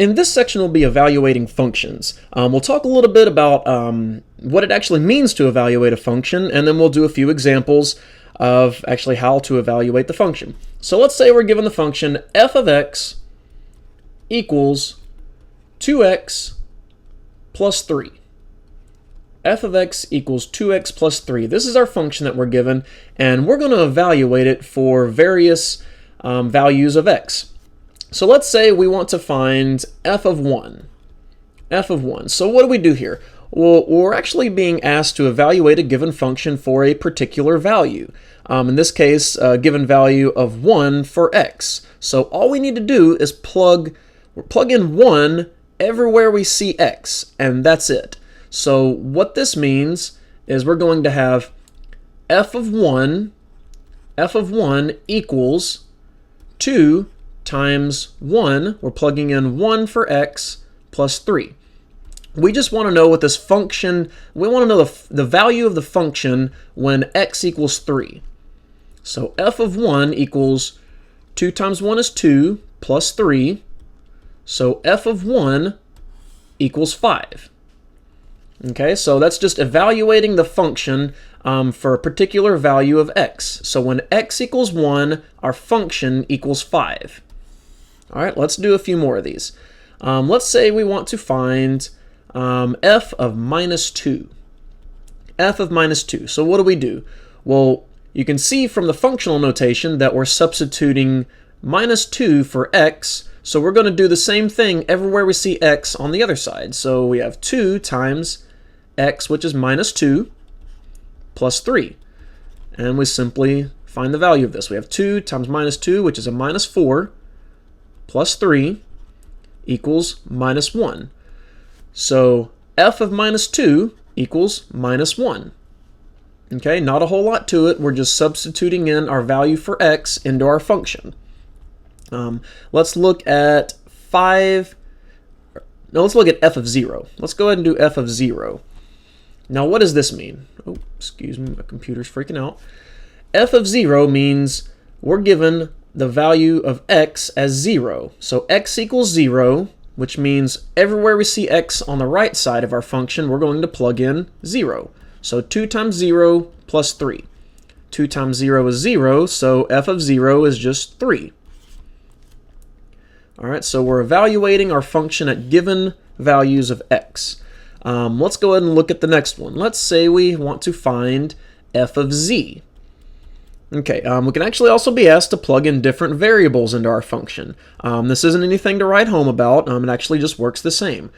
In this section, we'll be evaluating functions. We'll talk a little bit about what it actually means to evaluate a function, and then we'll do a few examples of actually how to evaluate the function. So let's say we're given the function f of x equals 2x plus 3. F of x equals 2x plus 3. This is our function that we're given, and we're going to evaluate it for various values of x. So let's say we want to find f of 1. F of 1. So what do we do here? Well, we're actually being asked to evaluate a given function for a particular value. In this case, a given value of 1 for x. So all we need to do is plug in 1 everywhere we see x, and that's it. So what this means is we're going to have f of 1 equals 2 times 1, we're plugging in 1 for x, plus 3. We just want to know what this function, we want to know the value of the function when x equals 3. So f of 1 equals 2 times 1 is 2, plus 3. So f of 1 equals 5. Okay, so that's just evaluating the function for a particular value of x. So when x equals 1, our function equals 5. All right, let's do a few more of these. Let's say we want to find f of minus 2. F of minus 2. So what do? Well, you can see from the functional notation that we're substituting minus 2 for x. So we're going to do the same thing everywhere we see x on the other side. So we have 2 times x, which is minus 2, plus 3. And we simply find the value of this. We have 2 times minus 2, which is a minus 4, plus 3 equals minus 1. So f of minus 2 equals minus 1. Okay, not a whole lot to it. We're just substituting in our value for x into our function. Let's look at let's look at f of 0. Let's go ahead and do f of 0. Now, what does this mean? Oh, excuse me, my computer's freaking out. F of 0 means we're given the value of x as 0. So x equals 0, which means everywhere we see x on the right side of our function, we're going to plug in 0. So 2 times 0 plus 3. 2 times 0 is 0, so f of 0 is just 3. All right, so we're evaluating our function at given values of x. Let's go ahead and look at the next one. Let's say we want to find f of z. Okay, we can actually also be asked to plug in different variables into our function. This isn't anything to write home about. It actually just works the same.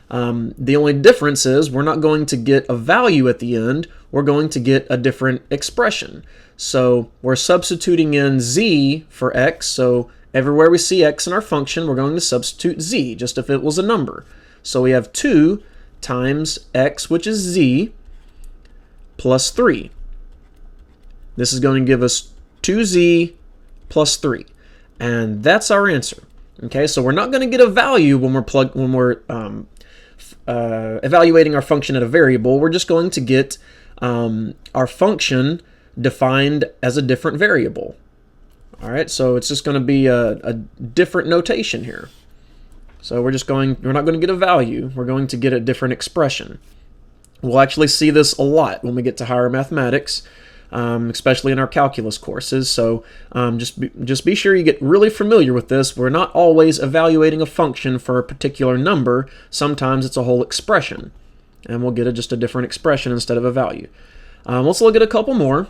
The only difference is we're not going to get a value at the end. We're going to get a different expression. So we're substituting in z for x. So everywhere we see x in our function, we're going to substitute z, just if it was a number. So we have 2 times x, which is z, plus 3. This is going to give us 2z plus 3. And that's our answer. Okay, so we're not going to get a value when we're evaluating our function at a variable. We're just going to get our function defined as a different variable. All right, so it's just going to be a different notation here. So we're not going to get a value. We're going to get a different expression. We'll actually see this a lot when we get to higher mathematics, especially in our calculus courses. So just be sure you get really familiar with this. We're not always evaluating a function for a particular number. Sometimes it's a whole expression, and we'll get just a different expression instead of a value. Let's look at a couple more.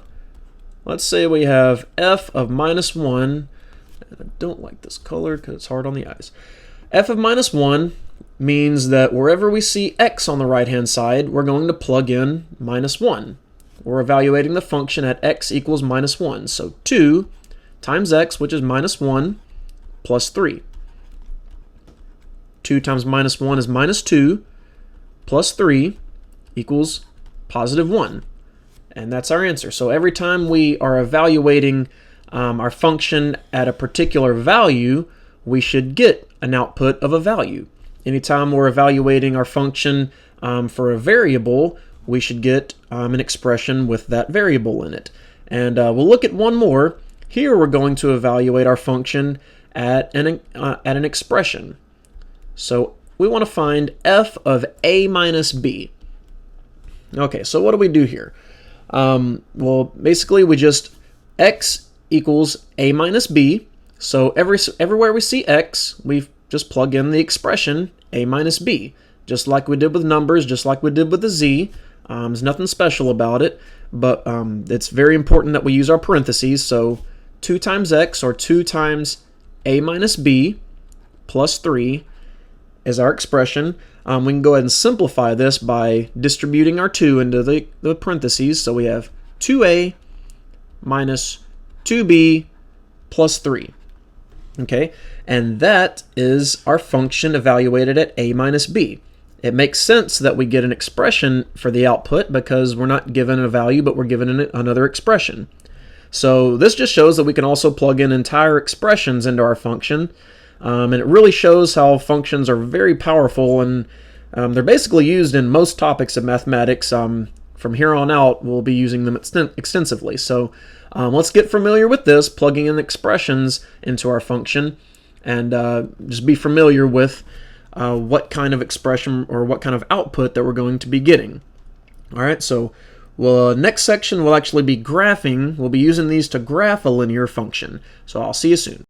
Let's say we have f of minus 1. I don't like this color because it's hard on the eyes. F of minus 1 means that wherever we see x on the right-hand side, we're going to plug in minus 1. We're evaluating the function at x equals minus 1. So 2 times x, which is minus 1, plus 3. 2 times minus 1 is minus 2, plus 3 equals positive 1. And that's our answer. So every time we are evaluating our function at a particular value, we should get an output of a value. Anytime we're evaluating our function for a variable, we should get an expression with that variable in it. And we'll look at one more. Here we're going to evaluate our function at an expression. So we want to find f of a minus b. Okay, so what do we do here? Well, basically we just x equals a minus b. So everywhere we see x, we just plug in the expression a minus b, just like we did with numbers, just like we did with the z. There's nothing special about it, but it's very important that we use our parentheses. So 2 times x, or 2 times a minus b plus 3 is our expression. We can go ahead and simplify this by distributing our 2 into the parentheses. So we have 2a minus 2b plus 3. Okay, and that is our function evaluated at a minus b. It makes sense that we get an expression for the output because we're not given a value, but we're given another expression. So this just shows that we can also plug in entire expressions into our function. And it really shows how functions are very powerful, and they're basically used in most topics of mathematics. From here on out, we'll be using them extensively. So let's get familiar with this, plugging in expressions into our function, and just be familiar with what kind of expression or what kind of output that we're going to be getting. All right, so next section will actually be graphing. We'll be using these to graph a linear function. So I'll see you soon.